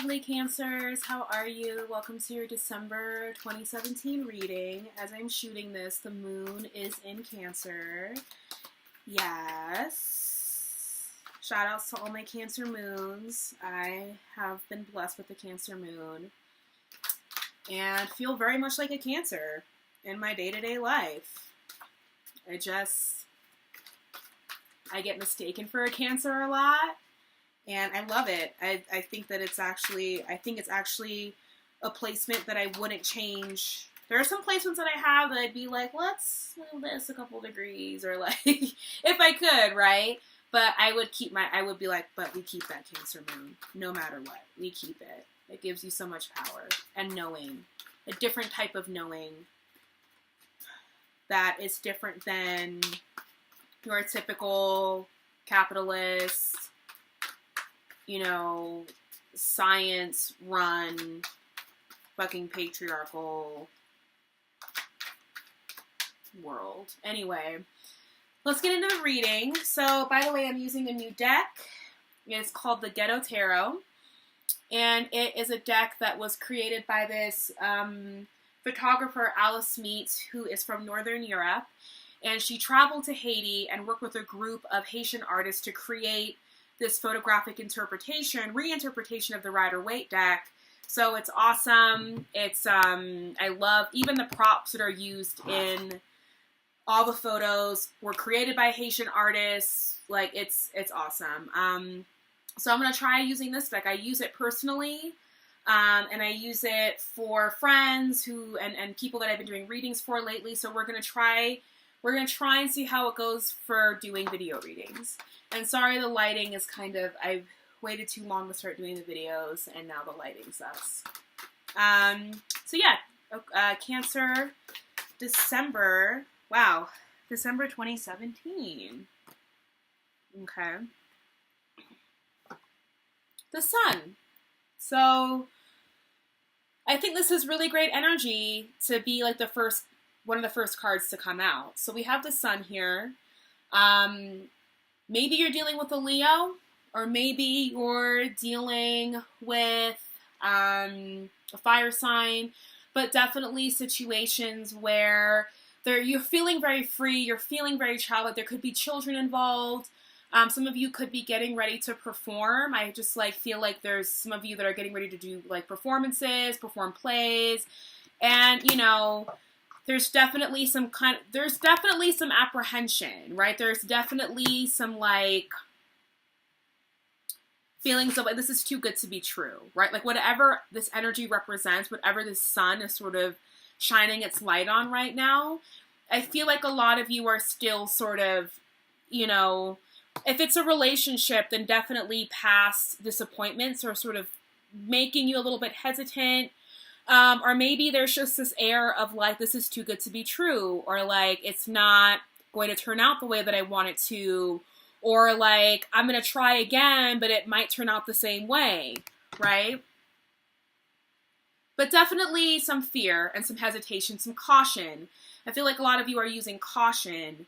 lovely Cancers. How are you? Welcome to your December 2017 reading. As I'm shooting this, the moon is in Cancer. Yes. Shout outs to all my Cancer moons. I have been blessed with the Cancer moon and feel very much like a Cancer in my day-to-day life. I get mistaken for a Cancer a lot. And I love it. I think that it's actually a placement that I wouldn't change. There are some placements that I have that I'd be like, let's move this a couple degrees, or like, if I could, right? But I would be like, but we keep that Cancer moon, no matter what. We keep it. It gives you so much power and knowing, a different type of knowing that is different than your typical capitalist, science-run, fucking patriarchal world. Anyway, let's get into the reading. So, by the way, I'm using a new deck. It's called the Ghetto Tarot. And it is a deck that was created by this photographer, Alice Meets, who is from Northern Europe. And she traveled to Haiti and worked with a group of Haitian artists to create this photographic reinterpretation of the Rider-Waite deck. So it's awesome. It's, I love even the props that are used in all the photos were created by Haitian artists. Like, it's awesome. So I'm going to try using this deck. I use it personally, and I use it for friends and people that I've been doing readings for lately. So we're going to try and see how it goes for doing video readings. And sorry, the lighting is I've waited too long to start doing the videos, and now the lighting sucks. So yeah, Cancer, December 2017. Okay. The Sun. So, I think this is really great energy to be like one of the first cards to come out. So we have the Sun here. Maybe you're dealing with a Leo, or maybe you're dealing with a fire sign, but definitely situations where you're feeling very free, you're feeling very childlike. There could be children involved. Some of you could be getting ready to perform. I just feel like there's some of you that are getting ready to do performances, perform plays, and there's definitely some apprehension, right? There's definitely some feelings of this is too good to be true, right? Like whatever this energy represents, whatever the sun is sort of shining its light on right now, I feel like a lot of you are still sort of, if it's a relationship, then definitely past disappointments are sort of making you a little bit hesitant. Or maybe there's just this air of this is too good to be true, or it's not going to turn out the way that I want it to, or I'm going to try again, but it might turn out the same way, right? But definitely some fear and some hesitation, some caution. I feel like a lot of you are using caution.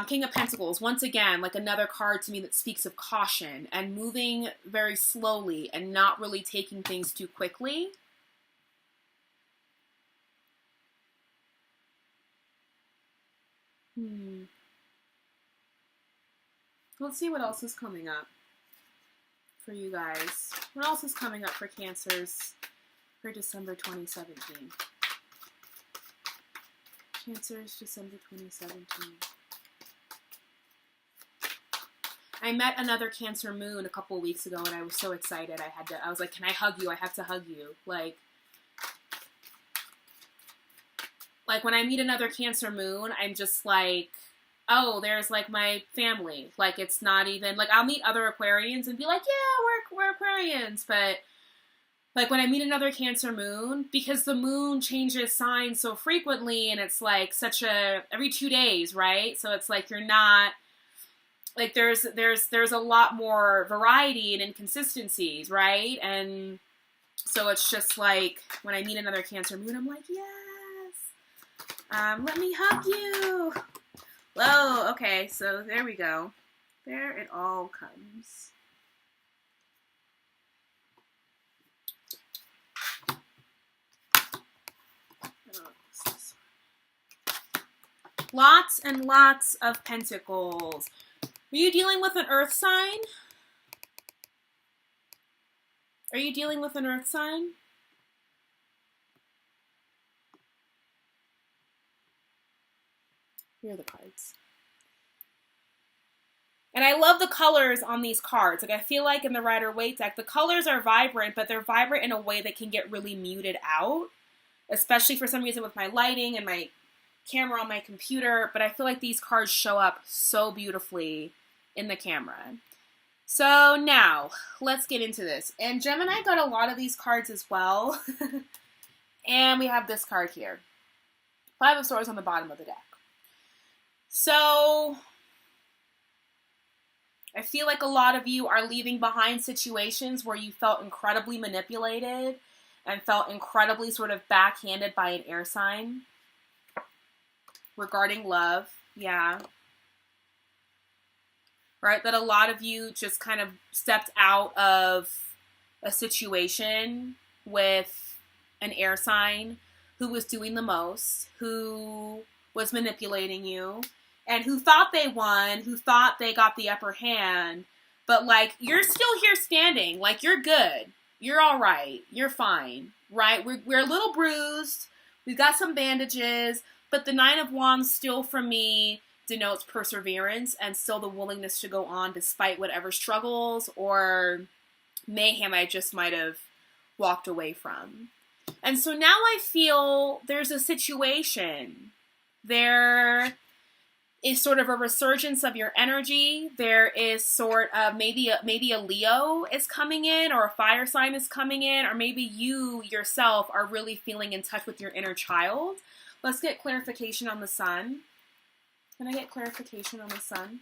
King of Pentacles, once again, another card to me that speaks of caution and moving very slowly and not really taking things too quickly. Let's see what else is coming up for you guys. What else is coming up for Cancers for December 2017? Cancers, December 2017. I met another Cancer moon a couple weeks ago, and I was so excited. I was like, can I hug you? I have to hug you. When I meet another Cancer moon, I'm just oh, there's my family. It's not even I'll meet other Aquarians and be like, yeah, we're Aquarians, but when I meet another Cancer moon, because the moon changes signs so frequently, and it's every 2 days, right? So it's you're not there's a lot more variety and inconsistencies, right? And so it's just when I meet another Cancer moon, I'm like, yes, let me hug you. Whoa, okay, so there we go. There it all comes. Lots and lots of pentacles. Are you dealing with an earth sign? Are you dealing with an earth sign? Here are the cards. And I love the colors on these cards. Like, I feel like in the Rider-Waite deck, the colors are vibrant, but they're vibrant in a way that can get really muted out, especially for some reason with my lighting and my camera on my computer. But I feel like these cards show up so beautifully in the camera. So now, let's get into this. And Gemini got a lot of these cards as well. And we have this card here. 5 of Swords on the bottom of the deck. So I feel like a lot of you are leaving behind situations where you felt incredibly manipulated and felt incredibly sort of backhanded by an air sign regarding love. Yeah. Right? That a lot of you just kind of stepped out of a situation with an air sign who was doing the most, who was manipulating you, and who thought they won, who thought they got the upper hand, but, like, you're still here standing. Like, you're good. You're all right. You're fine, right? We're a little bruised. We've got some bandages, but the 9 of Wands still, for me, denotes perseverance and still the willingness to go on despite whatever struggles or mayhem I just might have walked away from. And so now I feel there's a situation. There is sort of a resurgence of your energy. There is sort of maybe a Leo is coming in, or a fire sign is coming in, or maybe you yourself are really feeling in touch with your inner child. Let's get clarification on the Sun. Can I get clarification on the Sun?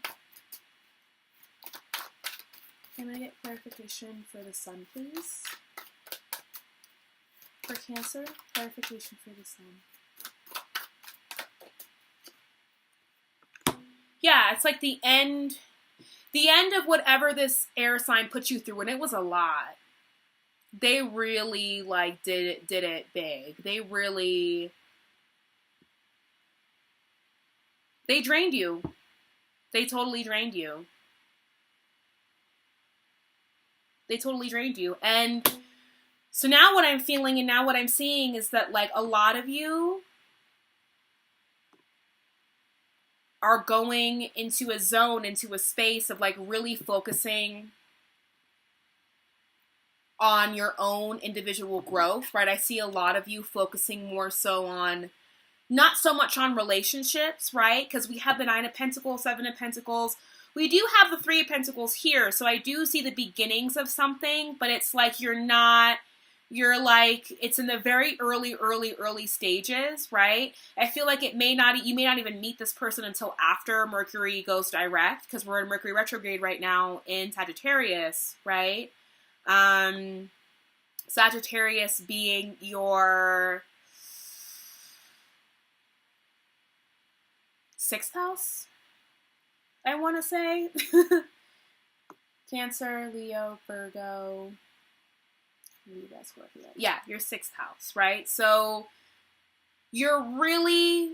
Can I get clarification for the Sun, please? For Cancer, clarification for the Sun. Yeah, it's like the end of whatever this air sign put you through, and it was a lot. They really, like, did it big. They drained you. They totally drained you. They totally drained you. And so now what I'm feeling and now what I'm seeing is that, like, a lot of you are going into a zone, into a space of, like, really focusing on your own individual growth, right? I see a lot of you focusing more so on, not so much on relationships, right? Because we have the 9 of Pentacles, 7 of Pentacles. We do have the 3 of Pentacles here, so I do see the beginnings of something, but it's like you're like, it's in the very early stages, right? I feel like you may not even meet this person until after Mercury goes direct, because we're in Mercury retrograde right now in Sagittarius, right? Sagittarius being your 6th house, I want to say. Cancer, Leo, Virgo, Libra, Scorpio. Yeah, your 6th house, right? So you're really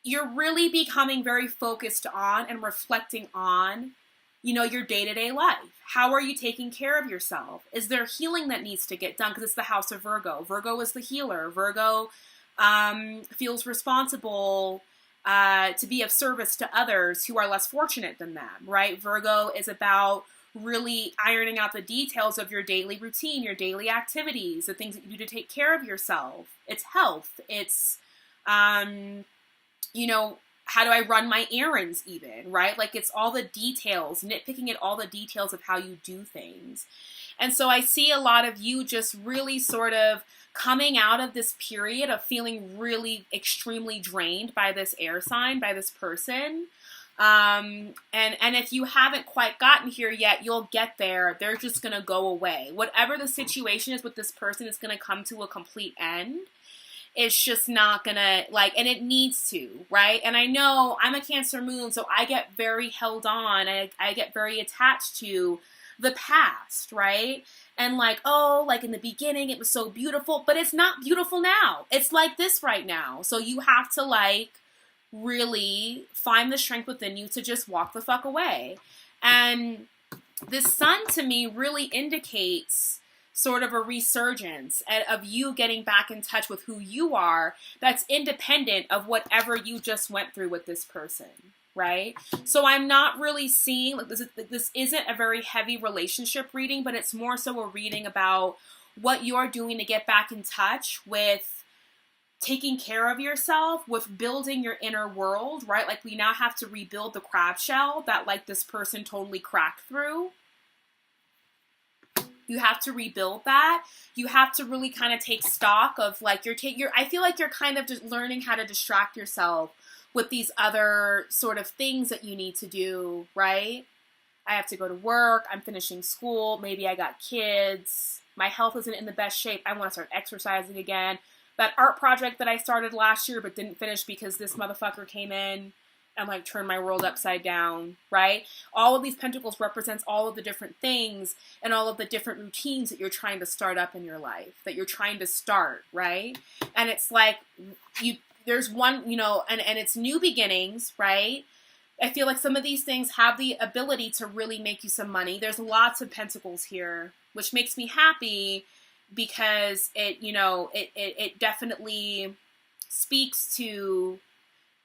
becoming very focused on and reflecting on, your day-to-day life. How are you taking care of yourself? Is there healing that needs to get done? Because it's the house of Virgo. Virgo is the healer. Virgo feels responsible to be of service to others who are less fortunate than them, right? Virgo is about really ironing out the details of your daily routine, your daily activities, the things that you do to take care of yourself. It's health. It's, how do I run my errands even, right? Like, it's all the details, nitpicking at all the details of how you do things. And so I see a lot of you just really sort of coming out of this period of feeling really extremely drained by this air sign, by this person. And if you haven't quite gotten here yet, you'll get there. They're just going to go away. Whatever the situation is with this person is going to come to a complete end. It's just not going to, like, and it needs to, right? And I know I'm a Cancer moon, so I get very held on. I get very attached to the past, right? And like, oh, like in the beginning, it was so beautiful, but it's not beautiful now. It's like this right now. So you have to, like, really find the strength within you to just walk the fuck away. And this sun to me really indicates sort of a resurgence of you getting back in touch with who you are that's independent of whatever you just went through with this person, right? So I'm not really seeing, like, this isn't a very heavy relationship reading, but it's more so a reading about what you're doing to get back in touch with taking care of yourself, with building your inner world, right? Like, we now have to rebuild the crab shell that, like, this person totally cracked through. You have to rebuild that. You have to really kind of take stock of, like, I feel like you're kind of just learning how to distract yourself with these other sort of things that you need to do, right? I have to go to work. I'm finishing school. Maybe I got kids. My health isn't in the best shape. I want to start exercising again. That art project that I started last year but didn't finish because this motherfucker came in and, like, turned my world upside down, right? All of these pentacles represents all of the different things and all of the different routines that you're trying to start up in your life, that you're trying to start, right? And it's like, there's one, you know, and it's new beginnings, right? I feel like some of these things have the ability to really make you some money. There's lots of pentacles here, which makes me happy because it definitely speaks to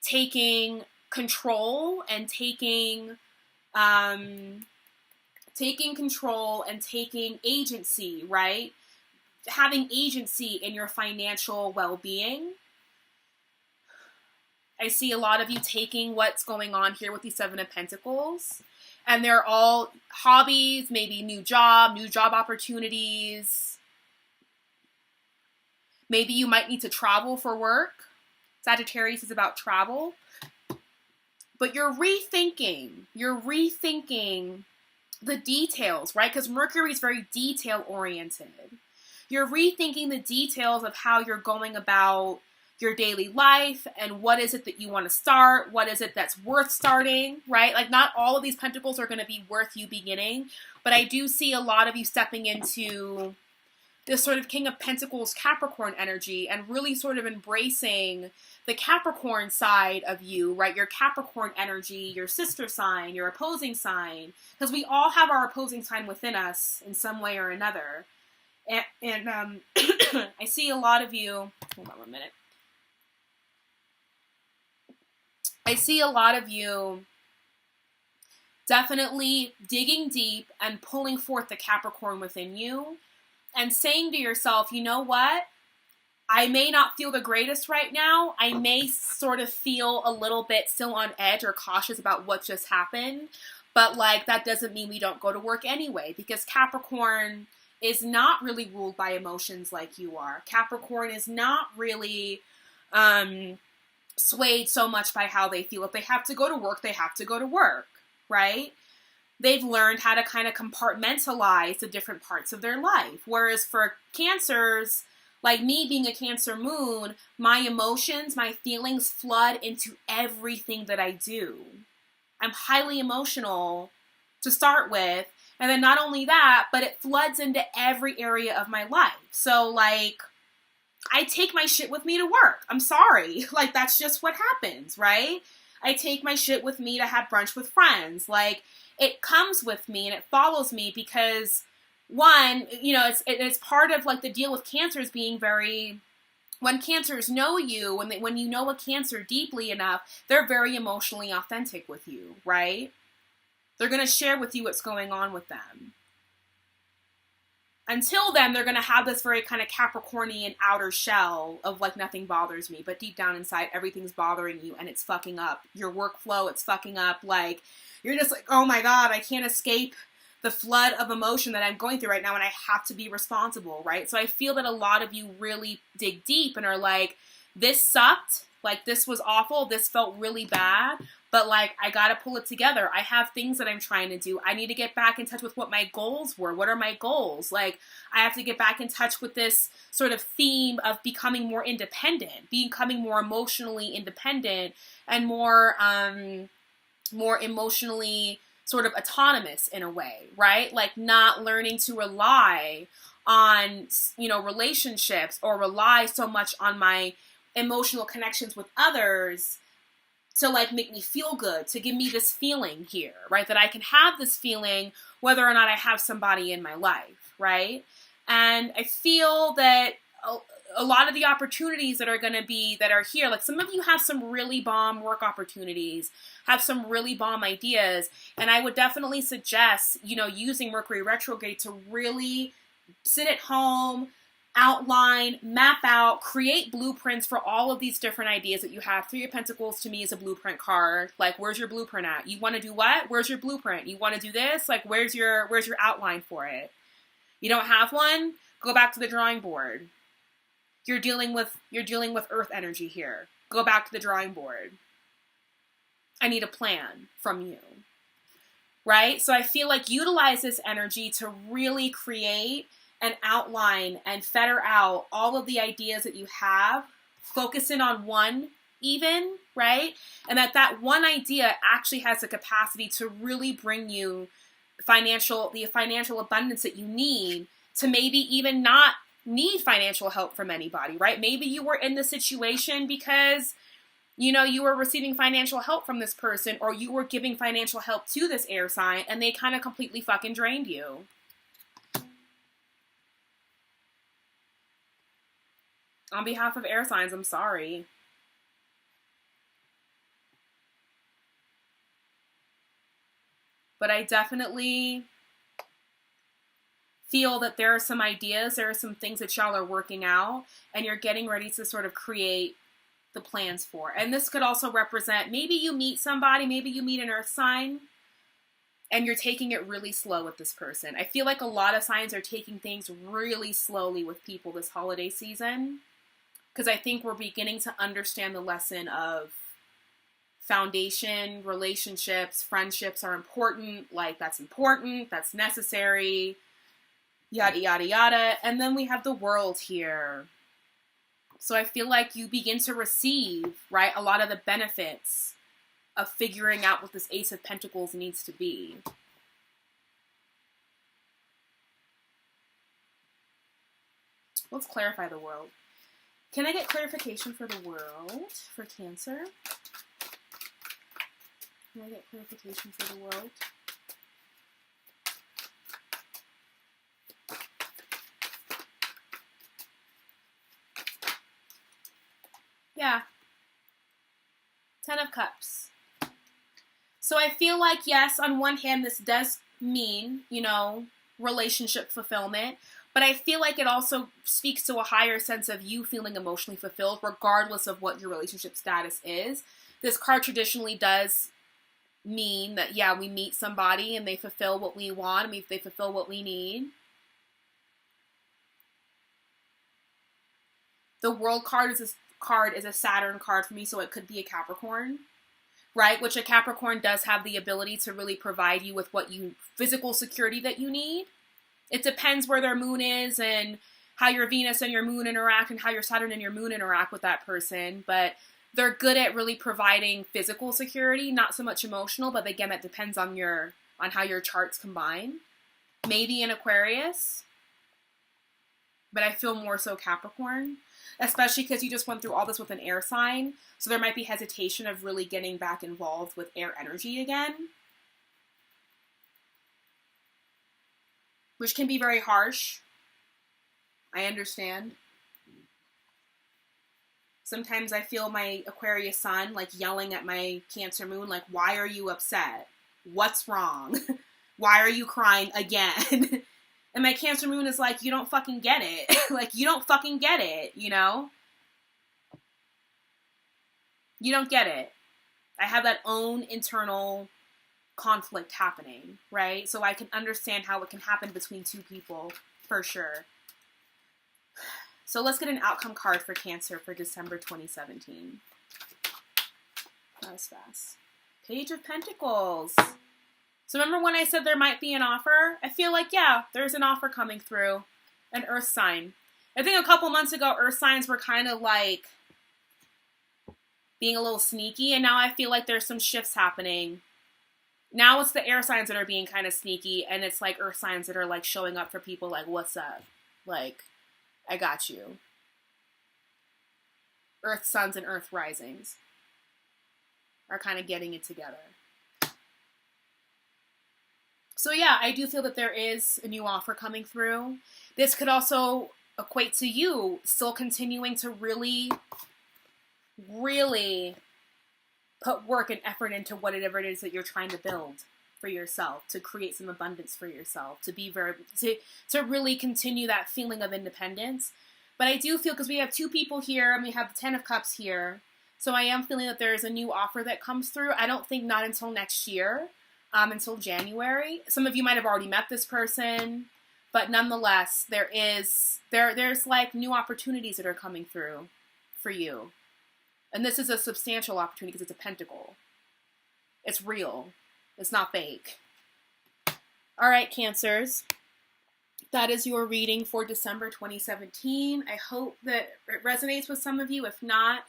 taking control and taking control and taking agency, right? Having agency in your financial well-being. I see a lot of you taking what's going on here with the Seven of Pentacles, and they're all hobbies, maybe new job opportunities. Maybe you might need to travel for work. Sagittarius is about travel. But you're rethinking the details, right? Because Mercury is very detail-oriented. You're rethinking the details of how you're going about your daily life and what is it that you want to start, what is it that's worth starting, right? Like, not all of these pentacles are going to be worth you beginning, but I do see a lot of you stepping into this sort of King of Pentacles Capricorn energy and really sort of embracing the Capricorn side of you, right? Your Capricorn energy, your sister sign, your opposing sign, because we all have our opposing sign within us in some way or another. And I see a lot of you, hold on 1 minute. I see a lot of you definitely digging deep and pulling forth the Capricorn within you and saying to yourself, you know what? I may not feel the greatest right now. I may sort of feel a little bit still on edge or cautious about what just happened. But, like, that doesn't mean we don't go to work anyway, because Capricorn is not really ruled by emotions like you are. Capricorn is not really swayed so much by how they feel. If they have to go to work, they have to go to work, right? They've learned how to kind of compartmentalize the different parts of their life. Whereas for Cancers, like me being a Cancer moon, my emotions, my feelings flood into everything that I do. I'm highly emotional to start with. And then not only that, but it floods into every area of my life. So, like, I take my shit with me to work. I'm sorry. Like, that's just what happens, right? I take my shit with me to have brunch with friends. Like, it comes with me and it follows me because, one, you know, it's part of, like, the deal with Cancers being very, when Cancers know you, when you know a Cancer deeply enough, they're very emotionally authentic with you, right? They're going to share with you what's going on with them. Until then, they're going to have this very kind of Capricornian outer shell of, like, nothing bothers me. But deep down inside, everything's bothering you and it's fucking up. Your workflow, it's fucking up. Like, you're just like, oh my God, I can't escape the flood of emotion that I'm going through right now and I have to be responsible, right? So I feel that a lot of you really dig deep and are like, this sucked. Like, this was awful. This felt really bad. But, like, I gotta pull it together. I have things that I'm trying to do. I need to get back in touch with what my goals were. What are my goals? Like, I have to get back in touch with this sort of theme of becoming more independent, becoming more emotionally independent and more emotionally sort of autonomous in a way, right? Like, not learning to rely on, you know, relationships or rely so much on my emotional connections with others to like make me feel good, to give me this feeling here, right? That I can have this feeling whether or not I have somebody in my life, right? And I feel that a lot of the opportunities that are here, like some of you have some really bomb work opportunities, have some really bomb ideas, and I would definitely suggest, using Mercury retrograde to really sit at home, outline, map out, create blueprints for all of these different ideas that you have. Three of Pentacles to me is a blueprint card. Like, where's your blueprint at? You want to do what? Where's your blueprint? You want to do this? Like, where's your outline for it? You don't have one? Go back to the drawing board. You're dealing with earth energy here. Go back to the drawing board. I need a plan from you. Right? So I feel like utilize this energy to really create and outline and fetter out all of the ideas that you have. Focus in on one even, right? And that one idea actually has the capacity to really bring you the financial abundance that you need to maybe even not need financial help from anybody, right? Maybe you were in this situation because, you were receiving financial help from this person, or you were giving financial help to this air sign and they kind of completely fucking drained you. On behalf of air signs, I'm sorry. But I definitely feel that there are some ideas, there are some things that y'all are working out, and you're getting ready to sort of create the plans for. And this could also represent, maybe you meet somebody, maybe you meet an earth sign, and you're taking it really slow with this person. I feel like a lot of signs are taking things really slowly with people this holiday season, because I think we're beginning to understand the lesson of foundation, relationships, friendships are important, like that's important, that's necessary, yada, yada, yada. And then we have the World here. So I feel like you begin to receive, right, a lot of the benefits of figuring out what this Ace of Pentacles needs to be. Let's clarify the World. Can I get clarification for the World, for Cancer? Can I get clarification for the World? Yeah. 10 of Cups. So I feel like, yes, on one hand, this does mean, relationship fulfillment. But I feel like it also speaks to a higher sense of you feeling emotionally fulfilled, regardless of what your relationship status is. This card traditionally does mean that, yeah, we meet somebody and they fulfill what we want. I mean, if they fulfill what we need. The World card is a Saturn card for me, so it could be a Capricorn, right? Which a Capricorn does have the ability to really provide you with physical security that you need. It depends where their moon is and how your Venus and your moon interact and how your Saturn and your moon interact with that person. But they're good at really providing physical security, not so much emotional. But again, that depends on how your charts combine. Maybe an Aquarius, but I feel more so Capricorn, especially because you just went through all this with an air sign. So there might be hesitation of really getting back involved with air energy again, which can be very harsh. I understand. Sometimes I feel my Aquarius sun like yelling at my Cancer moon, like, why are you upset? What's wrong? Why are you crying again? And my Cancer moon is like, you don't fucking get it. Like, you don't fucking get it, You don't get it. I have that own internal conflict happening, right? So I can understand how it can happen between two people, for sure. So let's get an outcome card for Cancer for December 2017. That was fast. Page of Pentacles. So remember when I said there might be an offer? I feel like, yeah, there's an offer coming through. An earth sign. I think a couple months ago, earth signs were kind of like being a little sneaky, and now I feel like there's some shifts happening. Now it's the air signs that are being kind of sneaky, and it's like earth signs that are like showing up for people like, what's up? Like, I got you. Earth suns and earth risings. are kind of getting it together. So yeah, I do feel that there is a new offer coming through. This could also equate to you still continuing to really, really put work and effort into whatever it is that you're trying to build for yourself, to create some abundance for yourself, to really continue that feeling of independence. But I do feel, because we have two people here and we have the Ten of Cups here, so I am feeling that there is a new offer that comes through. I don't think not until next year, until January. Some of you might have already met this person, but nonetheless, there's like new opportunities that are coming through for you. And this is a substantial opportunity because it's a pentacle. It's real. It's not fake. All right, Cancers. That is your reading for December 2017. I hope that it resonates with some of you. If not,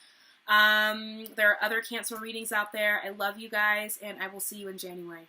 there are other Cancer readings out there. I love you guys, and I will see you in January.